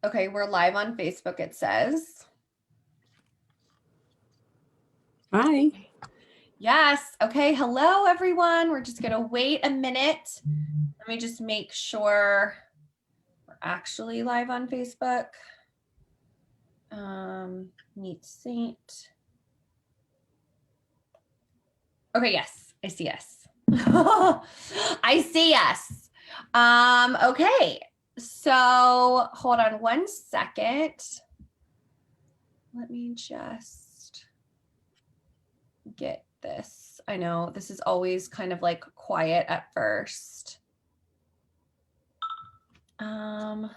Okay, we're live on Facebook, it says. Hi. Yes. Okay. Hello, everyone. We're just going to wait a minute. Let me just make sure we're actually live on Facebook. Meet Seint. Okay. Yes, I see us. I see us. Okay. So hold on one second. Let me just get this. I know this is always kind of like quiet at first. Okay.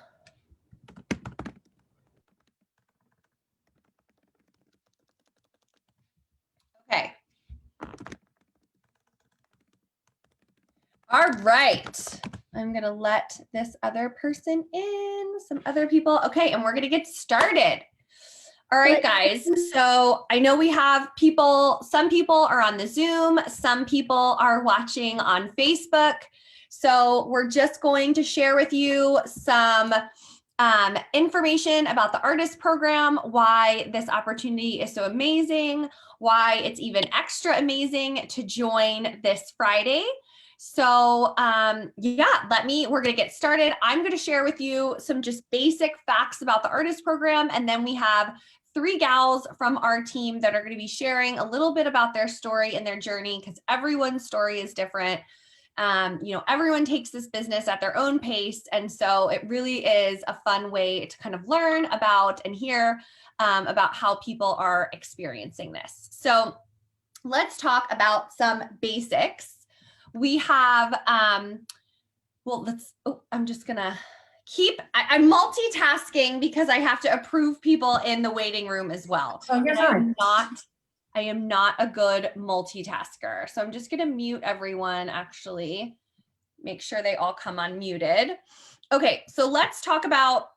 All right. I'm going to let this other person in, some other people. Okay, and we're going to get started. All right, guys. So I know we have people, some people are on the Zoom, some people are watching on Facebook. So we're just going to share with you some information about the artist program, why this opportunity is so amazing, why it's even extra amazing to join this Friday. So yeah, we're gonna get started. I'm gonna share with you some just basic facts about the artist program, and then we have 3 gals from our team that are gonna be sharing a little bit about their story and their journey, because everyone's story is different. Everyone takes this business at their own pace. And so it really is a fun way to kind of learn about and hear about how people are experiencing this. So let's talk about some basics. We have, I'm just gonna I'm multitasking because I have to approve people in the waiting room as well. Oh, you're fine. I am not a good multitasker. So I'm just going to mute everyone, actually, make sure they all come unmuted. Okay, so let's talk about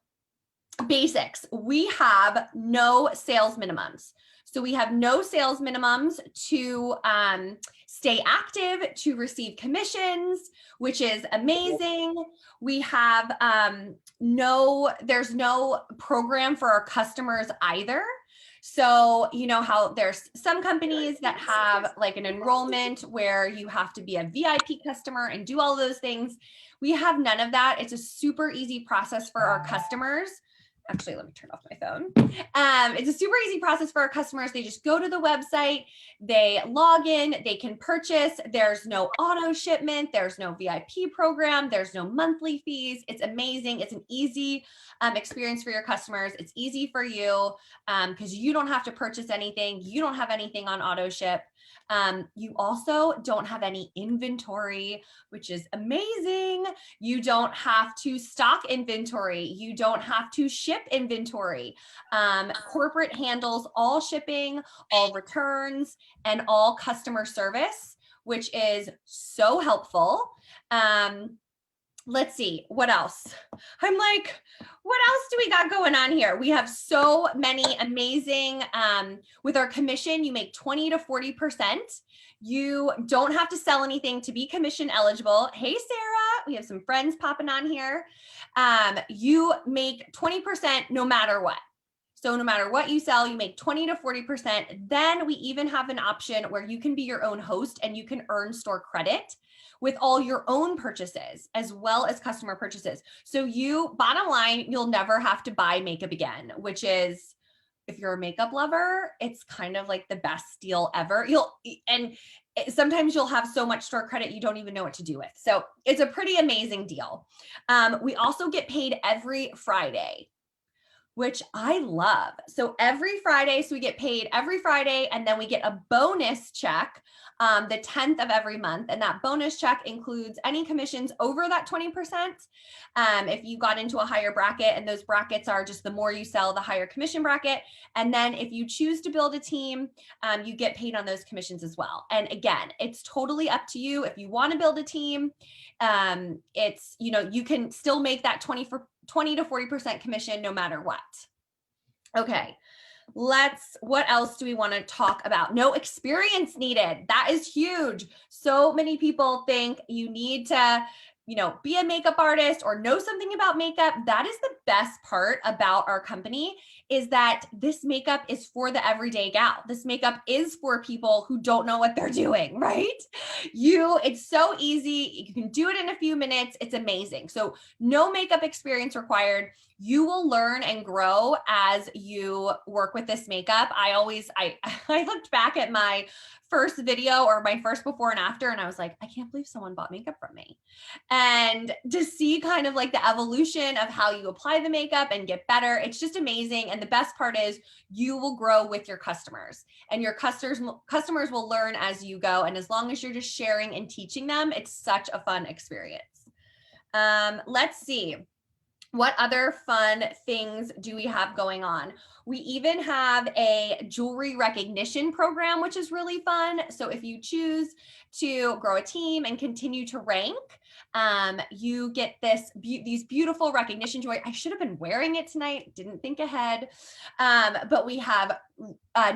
basics. We have no sales minimums. So we have no sales minimums to stay active, to receive commissions, which is amazing. We have there's no program for our customers either. So, you know how there's some companies that have like an enrollment where you have to be a VIP customer and do all those things. We have none of that. It's a super easy process for our customers. Actually, let me turn off my phone. It's a super easy process for our customers. They just go to the website, they log in, they can purchase. There's no auto shipment. There's no VIP program. There's no monthly fees. It's amazing. It's an easy experience for your customers. It's easy for you because you don't have to purchase anything. You don't have anything on auto ship. You also don't have any inventory, which is amazing. You don't have to stock inventory. You don't have to ship inventory. Corporate handles all shipping, all returns, and all customer service, which is so helpful. Let's see, what else? I'm like, what else do we got going on here? We have so many amazing, with our commission, you make 20 to 40%. You don't have to sell anything to be commission eligible. Hey, Sarah, we have some friends popping on here. You make 20% no matter what. So no matter what you sell, you make 20 to 40%. Then we even have an option where you can be your own host and you can earn store credit with all your own purchases as well as customer purchases. So bottom line, you'll never have to buy makeup again, which is, if you're a makeup lover, it's kind of like the best deal ever. Sometimes you'll have so much store credit, you don't even know what to do with. So it's a pretty amazing deal. We also get paid every Friday, which I love. So every Friday, so we get paid every Friday, and then we get a bonus check the 10th of every month. And that bonus check includes any commissions over that 20%. If you got into a higher bracket, and those brackets are just the more you sell, the higher commission bracket. And then if you choose to build a team, you get paid on those commissions as well. And again, it's totally up to you. If you want to build a team, you can still make that 20 to 40% commission no matter what. Okay, what else do we want to talk about? No experience needed. That is huge. So many people think you need to be a makeup artist or know something about makeup, that is the best part about our company, is that this makeup is for the everyday gal. This makeup is for people who don't know what they're doing, right? It's so easy. You can do it in a few minutes. It's amazing. So no makeup experience required. You will learn and grow as you work with this makeup. I looked back at my first video or my first before and after, and I was like, I can't believe someone bought makeup from me. And to see kind of like the evolution of how you apply the makeup and get better, it's just amazing. And the best part is you will grow with your customers, and your customers will learn as you go. And as long as you're just sharing and teaching them, it's such a fun experience. Let's see. What other fun things do we have going on? We even have a jewelry recognition program, which is really fun. So if you choose to grow a team and continue to rank, you get these beautiful recognition jewelry. I should have been wearing it tonight, didn't think ahead. But we have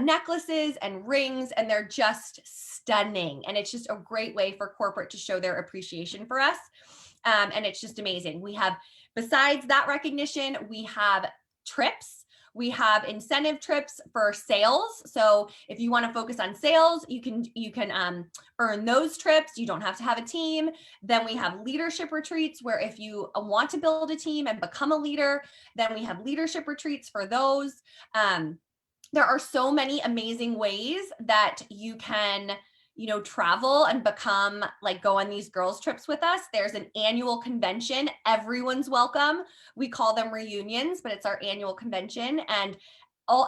necklaces and rings, and they're just stunning. And it's just a great way for corporate to show their appreciation for us. And it's just amazing. Besides that recognition, we have trips. We have incentive trips for sales. So if you want to focus on sales, you can earn those trips. You don't have to have a team. Then we have leadership retreats, where if you want to build a team and become a leader, then we have leadership retreats for those. There are so many amazing ways that you can travel and go on these girls trips with us. There's an annual convention. Everyone's welcome. We call them reunions, but it's our annual convention, and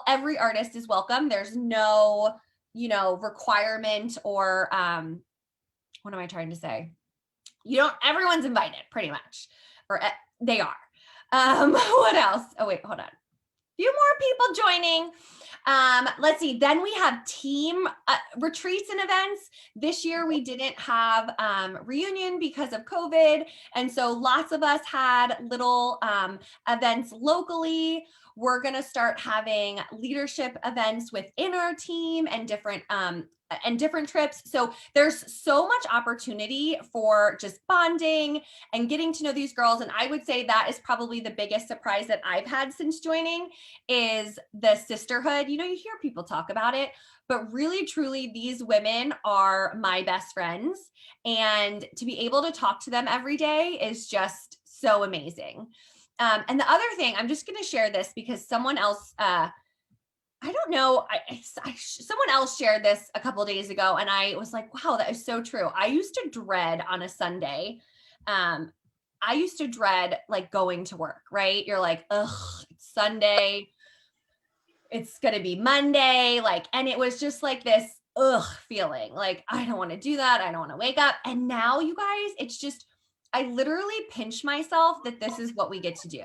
every artist is welcome. There's no, requirement or, what am I trying to say? Everyone's invited pretty much, or they are. What else? Oh, wait, hold on. Few more people joining. Let's see. Then we have team retreats and events. This year we didn't have reunion because of COVID. And so lots of us had little events locally. We're going to start having leadership events within our team and different trips. So there's so much opportunity for just bonding and getting to know these girls. And I would say that is probably the biggest surprise that I've had since joining, is the sisterhood. You hear people talk about it, but really, truly, these women are my best friends. And to be able to talk to them every day is just so amazing. And the other thing, I'm just going to share this because someone else, I don't know, someone else shared this a couple of days ago, and I was like, wow, that is so true. I used to dread on a Sunday. I used to dread going to work, right? You're like, ugh, it's Sunday. It's going to be Monday. And it was just this feeling. I don't want to do that. I don't want to wake up. And now, you guys, it's just, I literally pinch myself that this is what we get to do.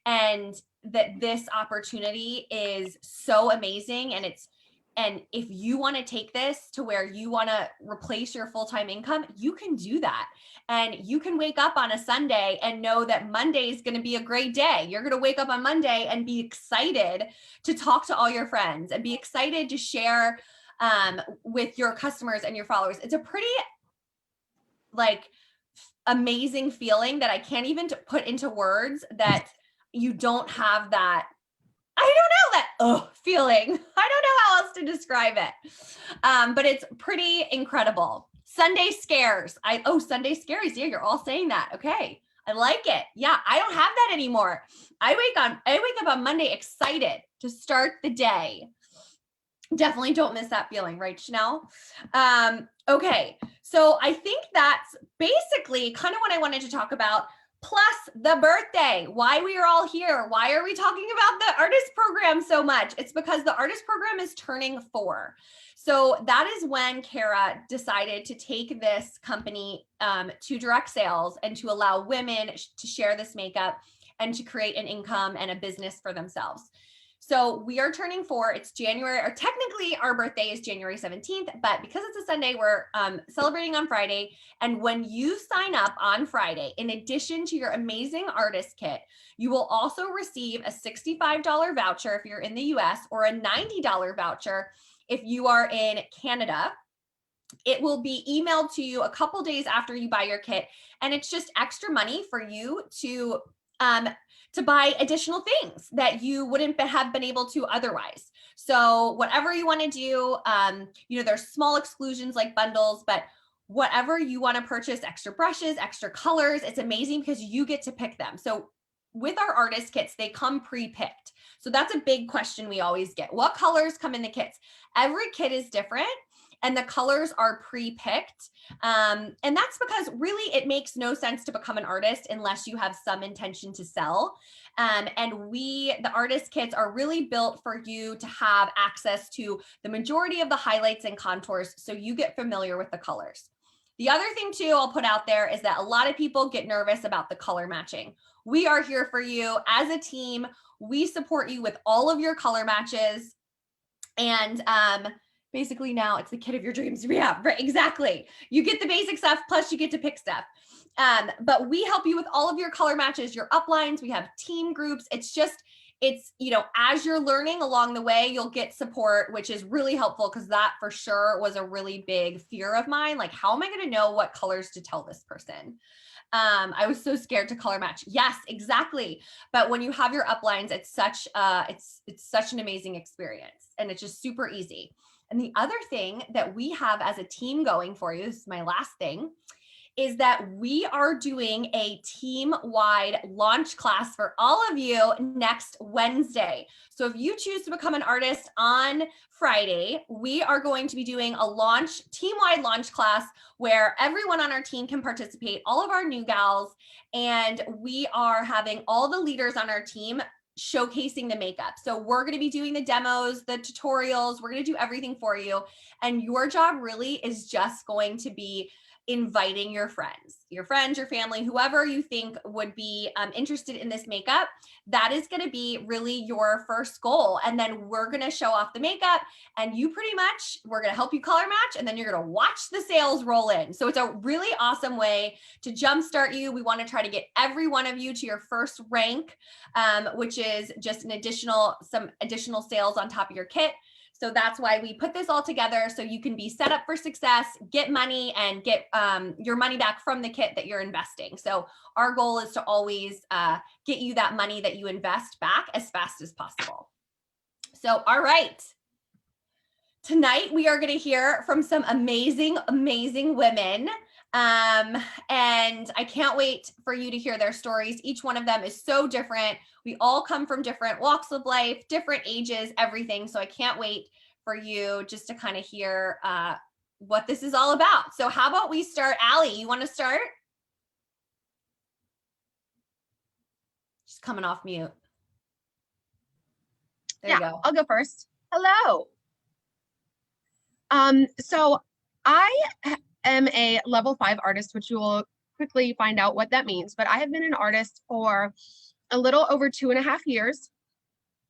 And that this opportunity is so amazing. And if you want to take this to where you want to replace your full-time income, you can do that. And you can wake up on a Sunday and know that Monday is going to be a great day. You're going to wake up on Monday and be excited to talk to all your friends and be excited to share with your customers and your followers. It's a pretty amazing feeling that I can't even put into words, that you don't have that, feeling. I don't know how else to describe it. But it's pretty incredible. Sunday scares. Sunday scaries. Yeah, you're all saying that. Okay. I like it. Yeah, I don't have that anymore. I wake up on Monday excited to start the day. Definitely don't miss that feeling, right, Chanel? Okay, so I think that's basically kind of what I wanted to talk about, plus the birthday, why we are all here. Why are we talking about the artist program so much? It's because the artist program is turning 4. So that is when Kara decided to take this company to direct sales and to allow women to share this makeup and to create an income and a business for themselves. So we are turning 4. It's January, or technically our birthday is January 17th, but because it's a Sunday, we're celebrating on Friday. And when you sign up on Friday, in addition to your amazing artist kit, you will also receive a $65 voucher if you're in the US, or a $90 voucher if you are in Canada. it will be emailed to you a couple days after you buy your kit, and it's just extra money for you to buy additional things that you wouldn't have been able to otherwise. So whatever you want to do, there's small exclusions like bundles, but whatever you want to purchase, extra brushes, extra colors, it's amazing because you get to pick them. So with our artist kits, they come pre-picked. So that's a big question we always get. What colors come in the kits? Every kit is different, and the colors are pre-picked. And that's because really it makes no sense to become an artist unless you have some intention to sell. And the artist kits are really built for you to have access to the majority of the highlights and contours so you get familiar with the colors. The other thing too I'll put out there is that a lot of people get nervous about the color matching. We are here for you as a team. We support you with all of your color matches. And basically now it's the kit of your dreams. Yeah, right, exactly. You get the basic stuff, plus you get to pick stuff. But we help you with all of your color matches, your uplines. We have team groups. It's as you're learning along the way, you'll get support, which is really helpful because that for sure was a really big fear of mine. Like, how am I going to know what colors to tell this person? I was so scared to color match. Yes, exactly. But when you have your uplines, it's such an amazing experience, and it's just super easy. And the other thing that we have as a team going for you, this is my last thing, is that we are doing a team-wide launch class for all of you next Wednesday. So if you choose to become an artist on Friday, we are going to be doing a team-wide launch class where everyone on our team can participate, all of our new gals, and we are having all the leaders on our team showcasing the makeup. So we're going to be doing the demos, the tutorials, we're going to do everything for you. And your job really is just going to be inviting your friends, your family, whoever you think would be interested in this makeup. That is going to be really your first goal. And then we're going to show off the makeup, and we're going to help you color match, and then you're going to watch the sales roll in. So it's a really awesome way to jumpstart you. We want to try to get every one of you to your first rank, which is just some additional sales on top of your kit. So that's why we put this all together, so you can be set up for success, get money, and get your money back from the kit that you're investing. So our goal is to always get you that money that you invest back as fast as possible. So, all right. Tonight, we are going to hear from some amazing, amazing women. And I can't wait for you to hear their stories. Each one of them is so different. We all come from different walks of life, different ages, everything. So I can't wait for you just to kind of hear what this is all about. So how about we start? Allie, you want to start? She's coming off mute. There you go. I'll go first. Hello. So I am a level 5 artist, which you will quickly find out what that means, but I have been an artist for a little over 2.5 years.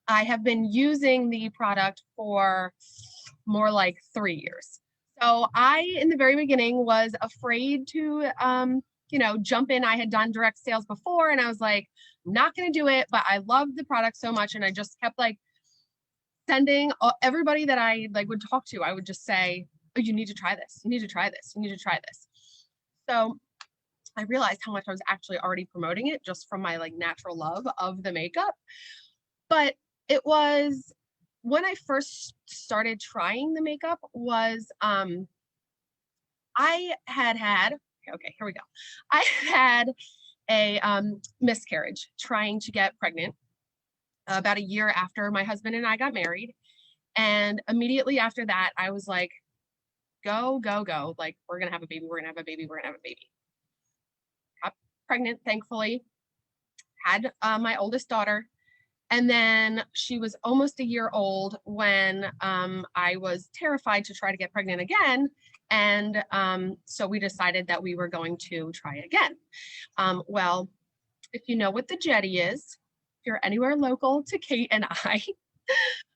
I have been using the product for more like 3 years. So I, in the very beginning, was afraid to, jump in. I had done direct sales before, and I was like, I'm not going to do it, but I loved the product so much. And I just kept sending everybody that I would talk to, I would just say, oh, you need to try this. You need to try this. You need to try this. So I realized how much I was actually already promoting it just from my natural love of the makeup. But it was when I first started trying the makeup was, I had, okay, here we go. I had a miscarriage trying to get pregnant about a year after my husband and I got married. And immediately after that, I was like, go, go, go. We're going to have a baby. We're going to have a baby. We're going to have a baby. Got pregnant, thankfully. Had my oldest daughter. And then she was almost a year old when I was terrified to try to get pregnant again. And so we decided that we were going to try again. Well, if you know what the Jetty is, if you're anywhere local to Kate and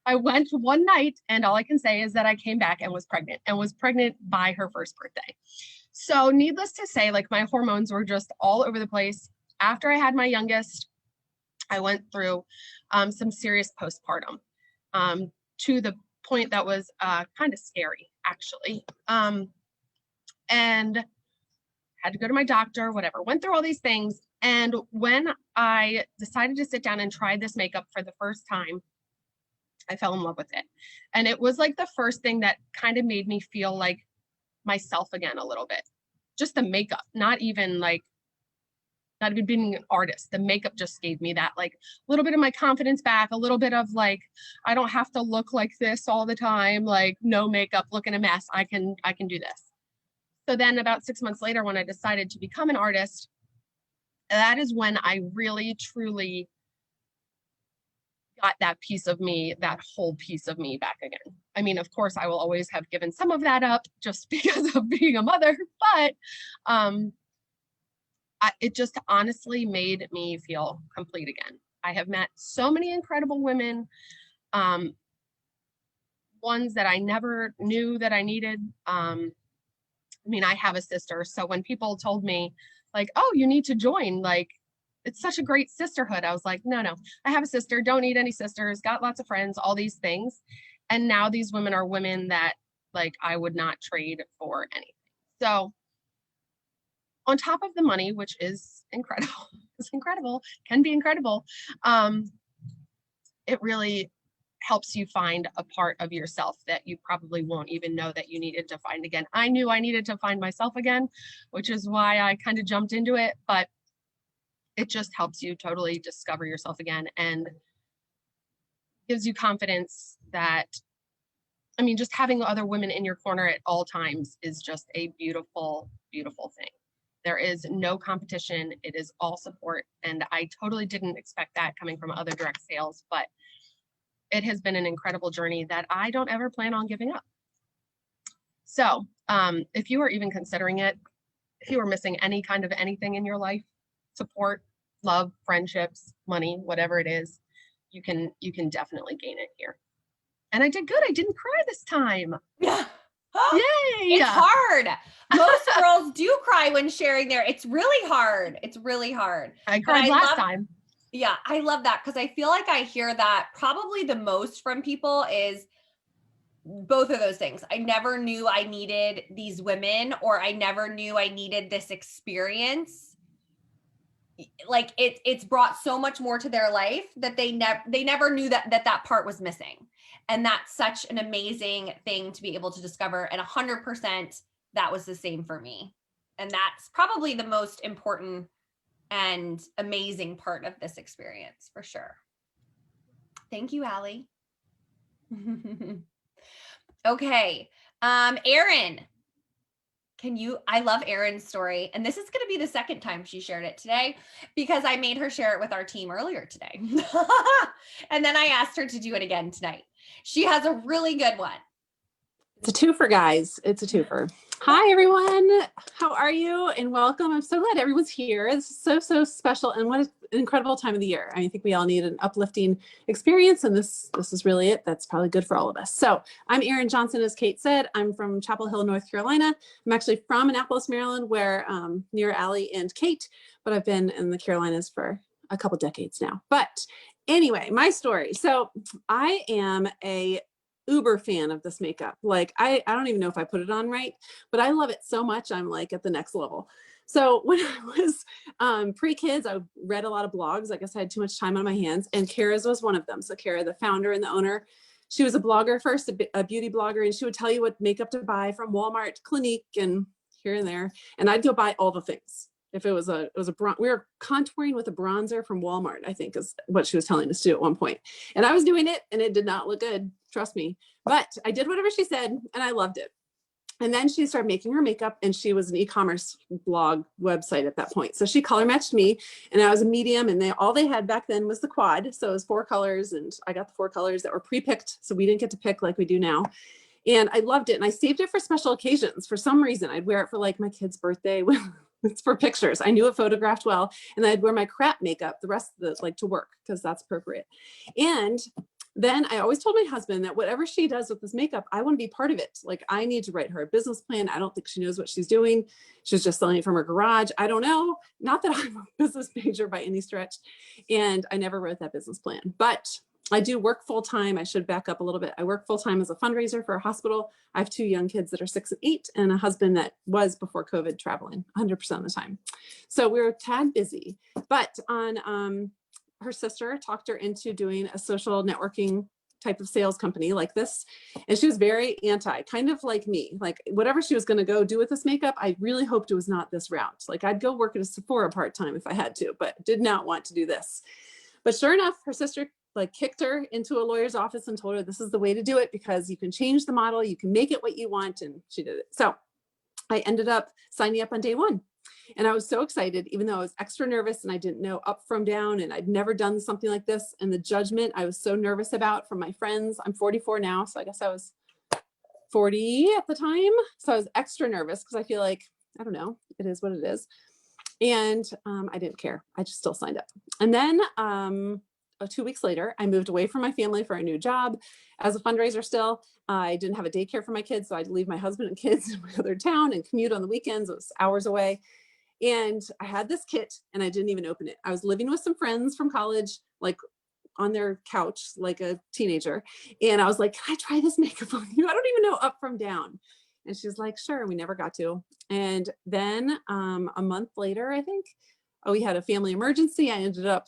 I went one night, and all I can say is that I came back and was pregnant by her first birthday. So needless to say, my hormones were just all over the place. After I had my youngest, I went through some serious postpartum to the point that was kind of scary, actually. and had to go to my doctor, whatever, went through all these things. And when I decided to sit down and try this makeup for the first time, I fell in love with it. And it was like the first thing that kind of made me feel like myself again a little bit. Just the makeup, not even being an artist. The makeup just gave me that like a little bit of my confidence back, a little bit of like, I don't have to look like this all the time, like no makeup, looking a mess. I can do this. So then about 6 months later, when I decided to become an artist, that is when I really, truly got that piece of me, that whole piece of me back again. I mean, of course, I will always have given some of that up just because of being a mother, but it just honestly made me feel complete again. I have met so many incredible women, ones that I never knew that I needed. I mean, I have a sister, so when people told me like, oh, you need to join, like, it's such a great sisterhood. I was like, no, I have a sister, don't need any sisters, got lots of friends, all these things. And now these women are women that like I would not trade for anything. So on top of the money, which is incredible, can be incredible, it really helps you find a part of yourself that you probably won't even know that you needed to find again. I knew I needed to find myself again, which is why I kind of jumped into it, but it just helps you totally discover yourself again and gives you confidence that, I mean, just having other women in your corner at all times is just a beautiful, beautiful thing. There is no competition. It is all support. And I totally didn't expect that coming from other direct sales, but it has been an incredible journey that I don't ever plan on giving up. So if you are even considering it, if you are missing any kind of anything in your life, support, love, friendships, money, whatever it is, you can definitely gain it here. And I did good. I didn't cry this time. Yeah. Yay! It's hard. Most girls do cry when sharing their, it's really hard. It's really hard. I cried last time. Yeah, I love that because I feel like I hear that probably the most from people is both of those things. I never knew I needed these women, or I never knew I needed this experience. Like it's brought so much more to their life that they never knew that part was missing. And that's such an amazing thing to be able to discover. And 100% that was the same for me. And that's probably the most important and amazing part of this experience for sure. Thank you, Allie. Okay. Erin, I love Erin's story. And this is going to be the second time she shared it today because I made her share it with our team earlier today. And then I asked her to do it again tonight. She has a really good one. It's a twofer, guys. It's a twofer. Hi, everyone. How are you? And welcome. I'm so glad everyone's here. This is so special. And what an incredible time of the year. I think we all need an uplifting experience. And this is really it. That's probably good for all of us. So I'm Erin Johnson, as Kate said. I'm from Chapel Hill, North Carolina. I'm actually from Annapolis, Maryland, where near Allie and Kate, but I've been in the Carolinas for a couple decades now. But anyway, my story. So I am a uber fan of this makeup. Like I don't even know if I put it on right, but I love it so much. I'm like at the next level. So when I was pre-kids, I read a lot of blogs. I guess I had too much time on my hands, and Kara's was one of them. So Kara, the founder and the owner, she was a blogger first, a beauty blogger, and she would tell you what makeup to buy from Walmart, Clinique, and here and there. And I'd go buy all the things. If it was a we were contouring with a bronzer from Walmart, I think is what she was telling us to do at one point. And I was doing it and it did not look good, trust me. But I did whatever she said and I loved it. And then she started making her makeup, and she was an e-commerce blog website at that point. So she color matched me, and I was a medium, and all they had back then was the quad. So it was 4 colors, and I got the 4 colors that were pre-picked. So we didn't get to pick like we do now. And I loved it. And I saved it for special occasions. For some reason, I'd wear it for like my kid's birthday. It's for pictures. I knew it photographed well. And I'd wear my crap makeup the rest of the, like, to work, because that's appropriate. And then I always told my husband that whatever she does with this makeup, I want to be part of it. Like, I need to write her a business plan. I don't think she knows what she's doing. She's just selling it from her garage. I don't know. Not that I'm a business major by any stretch. And I never wrote that business plan. But I do work full-time. I should back up a little bit. I work full-time as a fundraiser for a hospital. I have 2 young kids that are 6 and 8 and a husband that was before COVID traveling 100% of the time. So we're a tad busy, but on her sister talked her into doing a social networking type of sales company like this. And she was very anti, kind of like me, like whatever she was going to go do with this makeup, I really hoped it was not this route. Like I'd go work at a Sephora part-time if I had to, but did not want to do this. But sure enough, her sister like kicked her into a lawyer's office and told her this is the way to do it because you can change the model, you can make it what you want. And she did it. So I ended up signing up on day 1. And I was so excited, even though I was extra nervous and I didn't know up from down and I'd never done something like this. And the judgment I was so nervous about from my friends. I'm 44 now, so I guess I was 40 at the time. So I was extra nervous because I feel like, I don't know, it is what it is. And I didn't care. I just still signed up. And then 2 weeks later, I moved away from my family for a new job as a fundraiser still. I didn't have a daycare for my kids, so I'd leave my husband and kids in my other town and commute on the weekends. It was hours away. And I had this kit and I didn't even open it. I was living with some friends from college, like on their couch, like a teenager. And I was like, can I try this makeup on you? I don't even know up from down. And she's like, sure. We never got to. And then a month later, I think, we had a family emergency. I ended up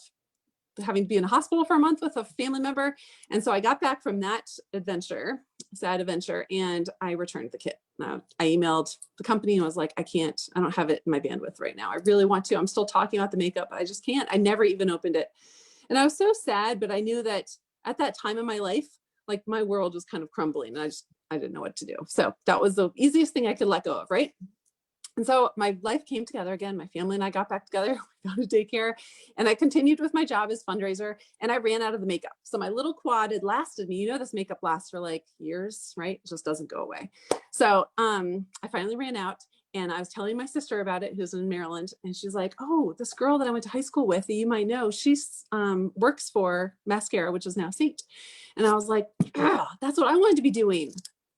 having to be in a hospital for a month with a family member. And so I got back from that adventure, sad adventure, and I returned the kit. I emailed the company and was like, I don't have it in my bandwidth right now. I really want to. I'm still talking about the makeup, but I just can't. I never even opened it. And I was so sad, but I knew that at that time in my life, like my world was kind of crumbling and I didn't know what to do. So that was the easiest thing I could let go of, right? And so my life came together again. My family and I got back together, we got a daycare, and I continued with my job as fundraiser, and I ran out of the makeup. So my little quad had lasted me. You know, this makeup lasts for like years, right? It just doesn't go away. So I finally ran out, and I was telling my sister about it, who's in Maryland, and she's like, oh, this girl that I went to high school with that you might know, she's works for Mascara, which is now Seint. And I was like, that's what I wanted to be doing,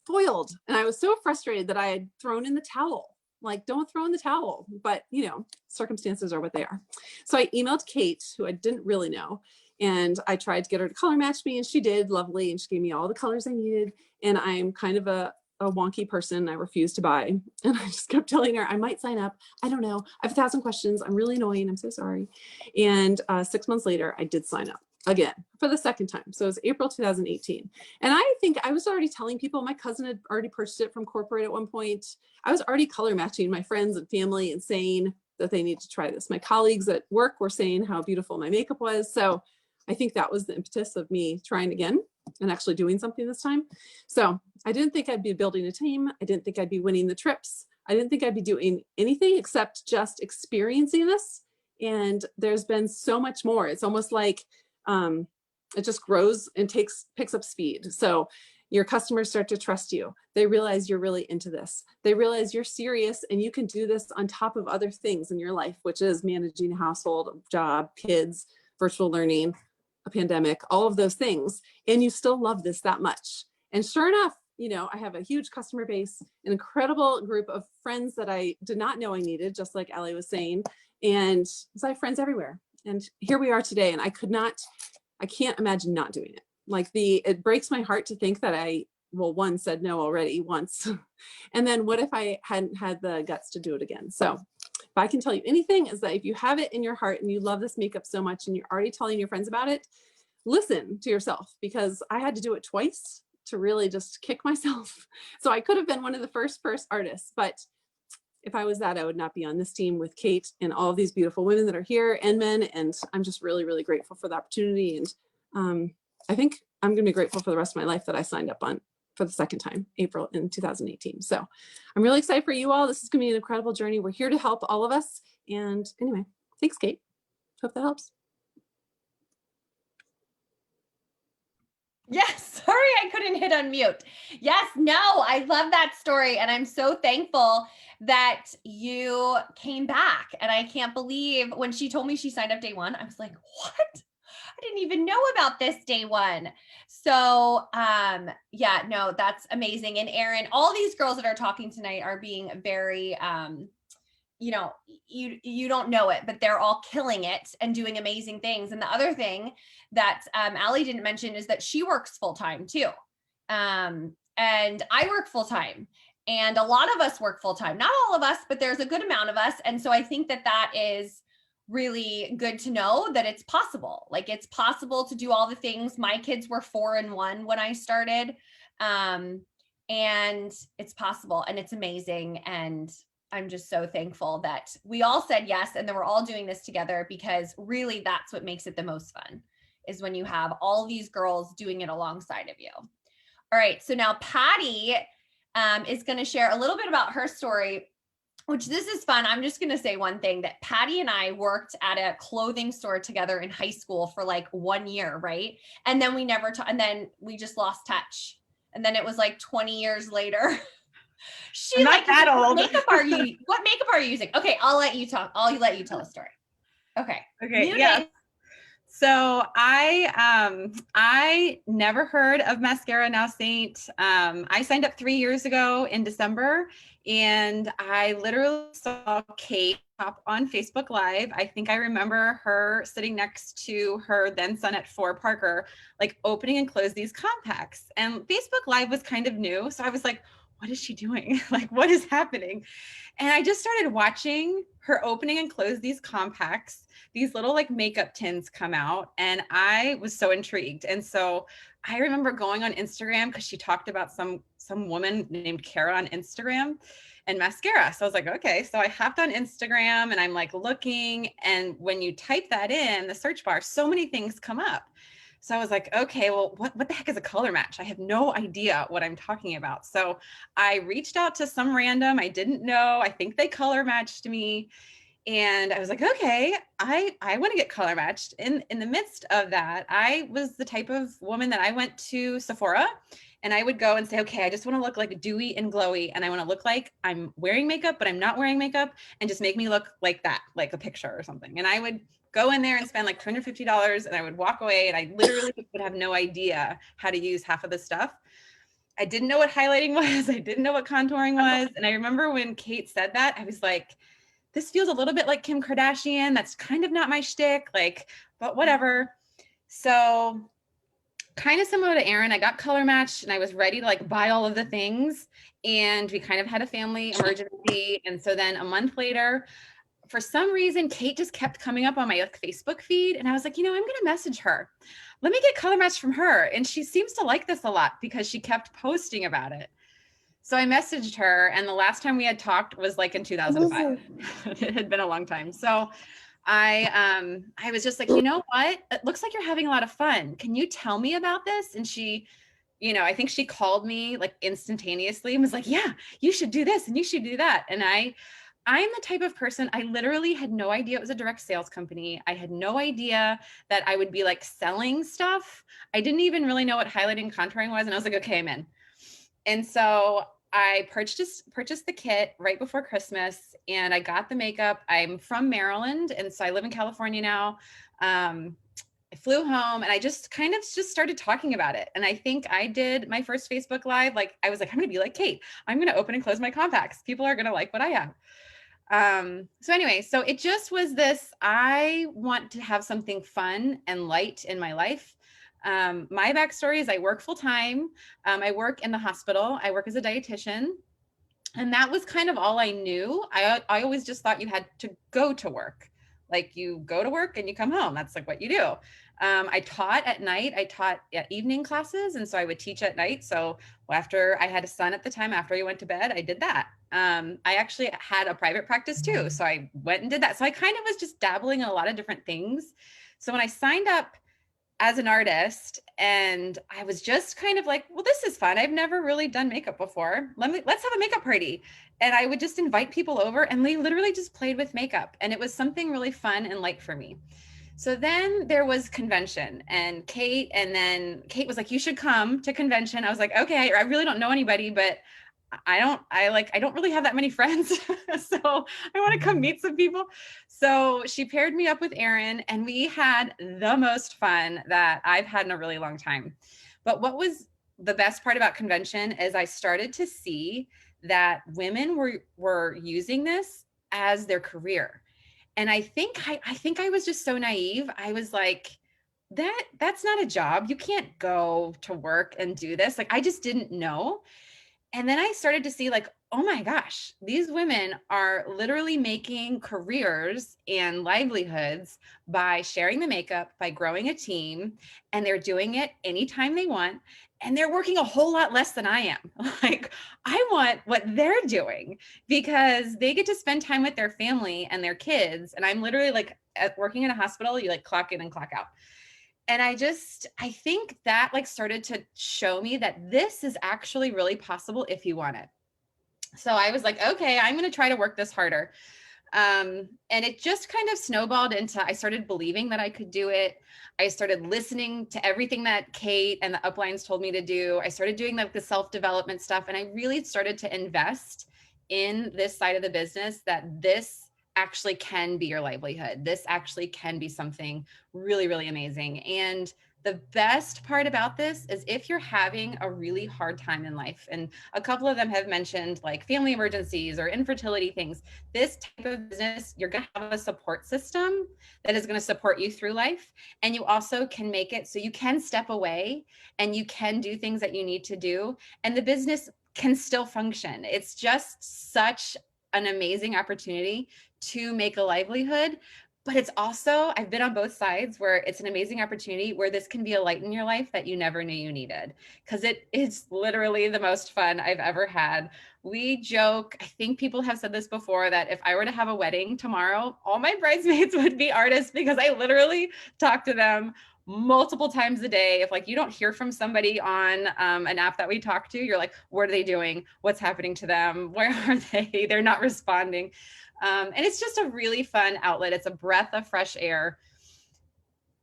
foiled. And I was so frustrated that I had thrown in the towel. Like, don't throw in the towel, but you know, circumstances are what they are. So I emailed Kate, who I didn't really know, and I tried to get her to color match me, and she did, lovely, and she gave me all the colors I needed. And I'm kind of a wonky person. I refuse to buy, and I just kept telling her I might sign up. I don't know. I have 1,000 questions. I'm really annoying. I'm so sorry. And 6 months later, I did sign up again for the second time. So it was April 2018. And I think I was already telling people, my cousin had already purchased it from corporate at one point. I was already color matching my friends and family and saying that they need to try this. My colleagues at work were saying how beautiful my makeup was. So I think that was the impetus of me trying again and actually doing something this time. So I didn't think I'd be building a team. I didn't think I'd be winning the trips. I didn't think I'd be doing anything except just experiencing this. And there's been so much more. It's almost like it just grows and picks up speed. So your customers start to trust you. They realize you're really into this. They realize you're serious and you can do this on top of other things in your life, which is managing a household, job, kids, virtual learning, a pandemic, all of those things. And you still love this that much. And sure enough, you know, I have a huge customer base, an incredible group of friends that I did not know I needed, just like Ellie was saying. And so I have friends everywhere. And here we are today. And I can't imagine not doing it. Like it breaks my heart to think that one, said no already once. And then what if I hadn't had the guts to do it again? So if I can tell you anything is that if you have it in your heart and you love this makeup so much and you're already telling your friends about it, listen to yourself, because I had to do it twice to really just kick myself. So I could have been one of the first artists, but if I was that, I would not be on this team with Kate and all of these beautiful women that are here and men. And I'm just really, really grateful for the opportunity. And I think I'm going to be grateful for the rest of my life that I signed up on for the second time, April in 2018. So I'm really excited for you all. This is going to be an incredible journey. We're here to help all of us. And anyway, thanks, Kate. Hope that helps. Yes, sorry I couldn't hit unmute. Yes, no, I love that story. And I'm so thankful that you came back. And I can't believe when she told me she signed up day 1, I was like, what? I didn't even know about this day 1. So yeah, no, that's amazing. And Erin, all these girls that are talking tonight are being very you know, you don't know it, but they're all killing it and doing amazing things. And the other thing that Allie didn't mention is that she works full time too. And I work full time. And a lot of us work full time. Not all of us, but there's a good amount of us. And so I think that that is really good to know that it's possible. Like it's possible to do all the things. My kids were 4 and 1 when I started. And it's possible and it's amazing. And I'm just so thankful that we all said yes and then we're all doing this together, because really that's what makes it the most fun, is when you have all these girls doing it alongside of you. All right, so now Patty is going to share a little bit about her story, which this is fun. I'm just going to say one thing, that Patty and I worked at a clothing store together in high school for like 1 year, right? And then we never and then we just lost touch. And then it was like 20 years later. I'm not that old. What makeup are you using? Okay, I'll let you talk. I'll let you tell the story. Okay. Yeah. So I never heard of mascara, now Seint. I signed up 3 years ago in December, and I literally saw Kate pop on Facebook Live. I think I remember her sitting next to her then son at 4, Parker, like opening and close these compacts. And Facebook Live was kind of new. So I was like, what is she doing? Like, what is happening? And I just started watching her opening and close these compacts. These little like makeup tins come out, and I was so intrigued. And so I remember going on Instagram because she talked about some woman named Kara on Instagram and mascara. So I was like, okay. So I hopped on Instagram and I'm like looking, and when you type that in the search bar, so many things come up. So I was like, okay, well, what the heck is a color match? I have no idea what I'm talking about. So I reached out to some random I didn't know. I think they color matched me. And I was like, okay, I want to get color matched. In the midst of that, I was the type of woman that I went to Sephora and I would go and say, okay, I just want to look like dewy and glowy. And I want to look like I'm wearing makeup, but I'm not wearing makeup, and just make me look like that, like a picture or something. And I would go in there and spend like $250, and I would walk away, and I literally would have no idea how to use half of the stuff. I didn't know what highlighting was. I didn't know what contouring was. And I remember when Kate said that, I was like, this feels a little bit like Kim Kardashian. That's kind of not my shtick, like, but whatever. So kind of similar to Erin, I got color matched and I was ready to like buy all of the things. And we kind of had a family emergency. And so then a month later, for some reason, Kate just kept coming up on my like, Facebook feed. And I was like, I'm going to message her. Let me get color matched from her. And she seems to like this a lot because she kept posting about it. So I messaged her, and the last time we had talked was like in 2005. It had been a long time. So I was just like, you know what? It looks like you're having a lot of fun. Can you tell me about this? And she, I think she called me like instantaneously and was like, yeah, you should do this and you should do that. And I'm the type of person, I literally had no idea it was a direct sales company. I had no idea that I would be like selling stuff. I didn't even really know what highlighting and contouring was. And I was like, okay, I'm in. And so I purchased the kit right before Christmas, and I got the makeup. I'm from Maryland, and so I live in California now. I flew home, and I just kind of just started talking about it. And I think I did my first Facebook Live. Like I was like, I'm going to be like Kate. I'm going to open and close my compacts. People are going to like what I have. So anyway, so it just was this, I want to have something fun and light in my life. My backstory is I work full time. I work in the hospital. I work as a dietitian, and that was kind of all I knew. I always just thought you had to go to work. Like you go to work and you come home. That's like what you do. I taught at night. I taught at evening classes. And so I would teach at night. So after I had a son at the time, after he went to bed, I did that. I actually had a private practice too. So I went and did that. So I kind of was just dabbling in a lot of different things. So when I signed up as an artist, and I was just kind of like, well, this is fun. I've never really done makeup before. Let's have a makeup party. And I would just invite people over, and they literally just played with makeup. And it was something really fun and light for me. So then there was convention, and Kate was like, you should come to convention. I was like, okay, I really don't know anybody, but I don't really have that many friends. So I want to come meet some people. So she paired me up with Erin, and we had the most fun that I've had in a really long time. But what was the best part about convention is I started to see that women were using this as their career. And I think I was just so naive. I was like, that's not a job. You can't go to work and do this. Like, I just didn't know. And then I started to see like, oh my gosh, these women are literally making careers and livelihoods by sharing the makeup, by growing a team, and they're doing it anytime they want. And they're working a whole lot less than I am. Like, I want what they're doing because they get to spend time with their family and their kids. And I'm literally like working in a hospital, you like clock in and clock out. And I think that like started to show me that this is actually really possible if you want it. So I was like, okay, I'm going to try to work this harder. And it just kind of snowballed into, I started believing that I could do it. I started listening to everything that Kate and the uplines told me to do. I started doing like the self-development stuff. And I really started to invest in this side of the business, that this actually can be your livelihood. This actually can be something really, really amazing. And the best part about this is if you're having a really hard time in life, and a couple of them have mentioned like family emergencies or infertility things, this type of business, you're going to have a support system that is going to support you through life. And you also can make it so you can step away and you can do things that you need to do, and the business can still function. It's just such an amazing opportunity to make a livelihood. But it's also, I've been on both sides where it's an amazing opportunity where this can be a light in your life that you never knew you needed, because it is literally the most fun I've ever had. We joke, I think people have said this before, that if I were to have a wedding tomorrow, all my bridesmaids would be artists, because I literally talk to them multiple times a day. If like you don't hear from somebody on an app that we talk to, you're like, what are they doing? What's happening to them? Where are they? They're not responding. And it's just a really fun outlet. It's a breath of fresh air.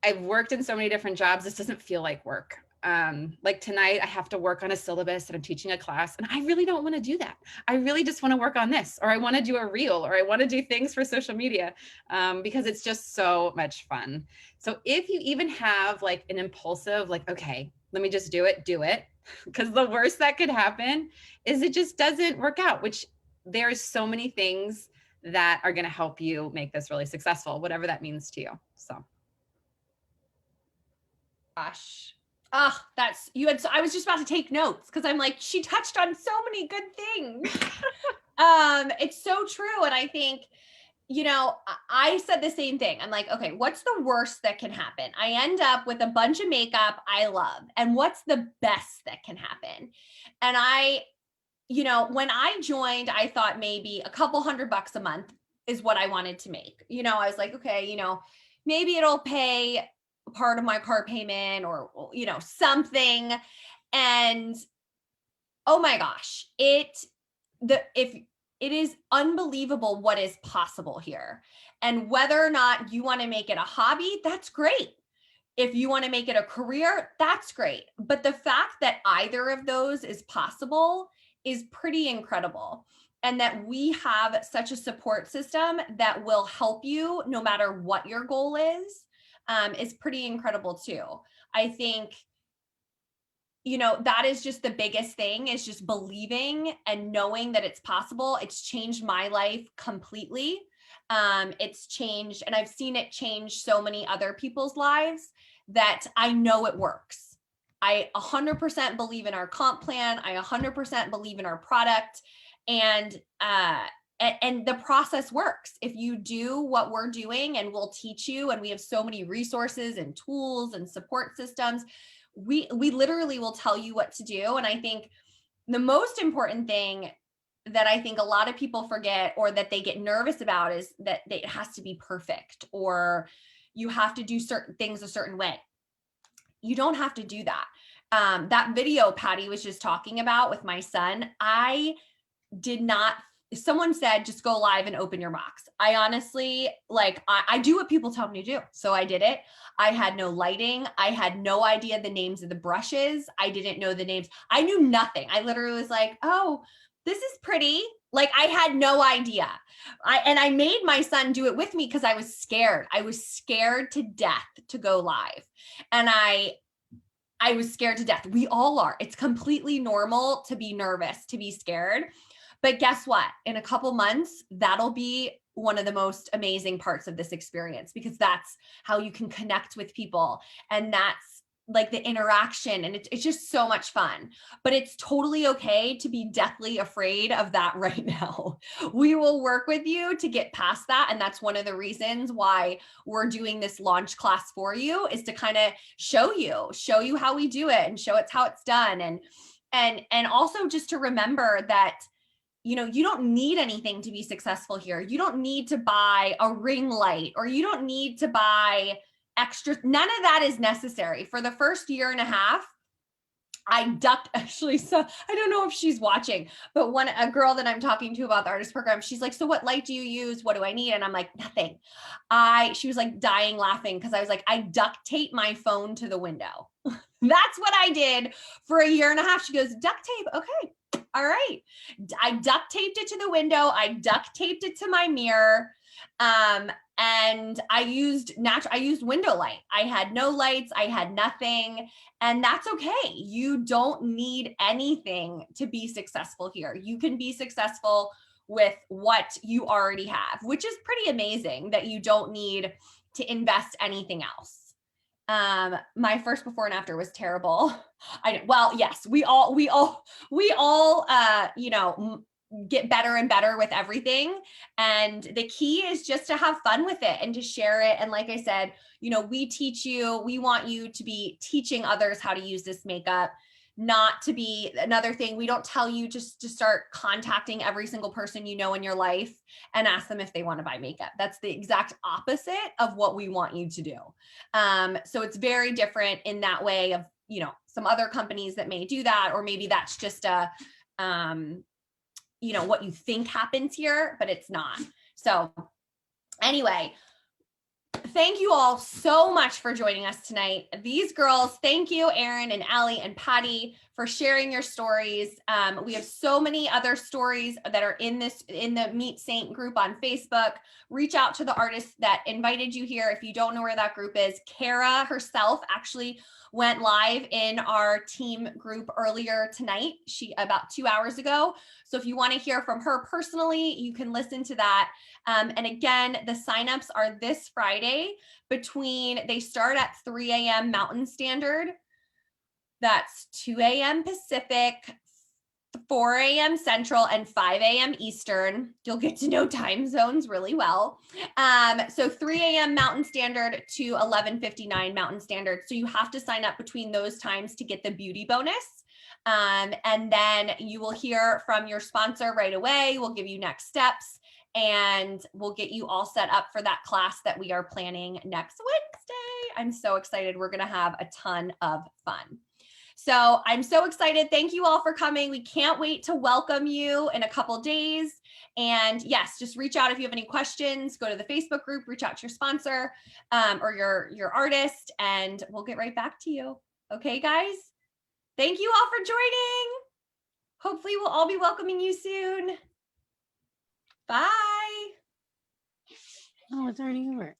I've worked in so many different jobs. This doesn't feel like work. Like tonight, I have to work on a syllabus and I'm teaching a class, and I really don't want to do that. I really just want to work on this, or I want to do a reel, or I want to do things for social media, because it's just so much fun. So if you even have like an impulsive, like, okay, let me just do it, because the worst that could happen is it just doesn't work out, which there's so many things that are going to help you make this really successful, whatever that means to you. So. Gosh. That's you had. I was just about to take notes because I'm like, she touched on so many good things. It's so true. And I think, I said the same thing. I'm like, okay, what's the worst that can happen? I end up with a bunch of makeup I love. And what's the best that can happen? And when I joined, I thought maybe a couple $100 a month is what I wanted to make. I was like, okay, maybe it'll pay part of my car payment or, something. And oh my gosh, if it is unbelievable what is possible here. And whether or not you want to make it a hobby, that's great. If you want to make it a career, that's great. But the fact that either of those is possible is pretty incredible. And that we have such a support system that will help you no matter what your goal is pretty incredible too. I think, that is just the biggest thing, is just believing and knowing that it's possible. It's changed my life completely. It's changed, and I've seen it change so many other people's lives, that I know it works. I 100% believe in our comp plan. I 100% believe in our product, and the process works. If you do what we're doing, and we'll teach you, and we have so many resources and tools and support systems, we literally will tell you what to do. And I think the most important thing that I think a lot of people forget, or that they get nervous about, is that it has to be perfect, or you have to do certain things a certain way. You don't have to do that. That video Patty was just talking about with my son, someone said, just go live and open your box. I honestly, I do what people tell me to do. So I did it. I had no lighting. I had no idea the names of the brushes. I didn't know the names. I knew nothing. I literally was like, oh, this is pretty. Like, I had no idea. I made my son do it with me because I was scared. I was scared to death to go live. And I was scared to death. We all are. It's completely normal to be nervous, to be scared. But guess what? In a couple months, that'll be one of the most amazing parts of this experience, because that's how you can connect with people. And that's like the interaction, and it's just so much fun. But it's totally okay to be deathly afraid of that right now. We will work with you to get past that. And that's one of the reasons why we're doing this launch class for you, is to kind of show you how we do it and show it's how it's done. And also just to remember that, you know, you don't need anything to be successful here. You don't need to buy a ring light, or you don't need to buy extra. None of that is necessary. For the first year and a half, I ducked, actually, so I don't know if she's watching, but a girl that I'm talking to about the artist program, she's like, so what light do you use? What do I need? And I'm like, nothing. She was like dying laughing, because I was like, I duct tape my phone to the window. That's what I did for a year and a half. She goes, duct tape. Okay. All right. I duct taped it to the window. I duct taped it to my mirror. And I used window light. I had no lights. I had nothing. And that's okay. You don't need anything to be successful here. You can be successful with what you already have, which is pretty amazing, that you don't need to invest anything else. My first before and after was terrible. Yes, we all, you know, get better and better with everything. And the key is just to have fun with it and to share it. And like I said, you know, we want you to be teaching others how to use this makeup, not to be another thing. We don't tell you just to start contacting every single person you know in your life and ask them if they want to buy makeup. That's the exact opposite of what we want you to do. So it's very different in that way of, you know, some other companies that may do that, or maybe that's just a, you know, what you think happens here, but it's not. So anyway, thank you all so much for joining us tonight. These girls, thank you, Erin and Allie and Patty, for sharing your stories. We have so many other stories that are in the Meet Seint group on Facebook. Reach out to the artist that invited you here. If you don't know where that group is, Kara herself actually went live in our team group earlier tonight, about 2 hours ago. So if you want to hear from her personally, you can listen to that. And again, the signups are this Friday they start at 3 a.m. Mountain Standard. That's 2 a.m. Pacific, 4 a.m. Central, and 5 a.m. Eastern. You'll get to know time zones really well. So 3 a.m. Mountain Standard to 11:59 Mountain Standard. So you have to sign up between those times to get the beauty bonus. And then you will hear from your sponsor right away. We'll give you next steps, and we'll get you all set up for that class that we are planning next Wednesday. I'm so excited. We're going to have a ton of fun. So I'm so excited. Thank you all for coming. We can't wait to welcome you in a couple days. And yes, just reach out if you have any questions. Go to the Facebook group, reach out to your sponsor or your artist, and we'll get right back to you. Okay, guys? Thank you all for joining. Hopefully we'll all be welcoming you soon. Bye. Oh, it's already over.